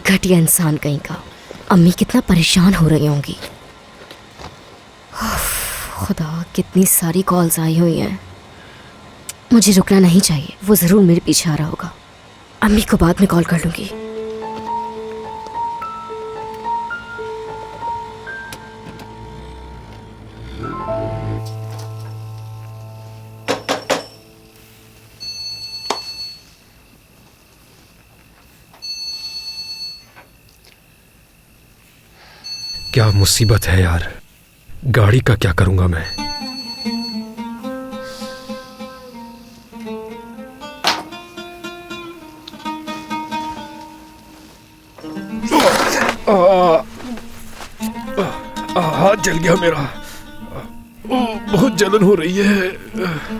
घटिया इंसान कहीं का। अम्मी कितना परेशान हो रही होंगी। खुदा, कितनी सारी कॉल्स आई हुई हैं। मुझे रुकना नहीं चाहिए, वो ज़रूर मेरे पीछे आ रहा होगा। अम्मी को बाद में कॉल कर लूँगी। क्या मुसीबत है यार, गाड़ी का क्या करूंगा मैं। हाथ जल गया मेरा, बहुत जलन हो रही है।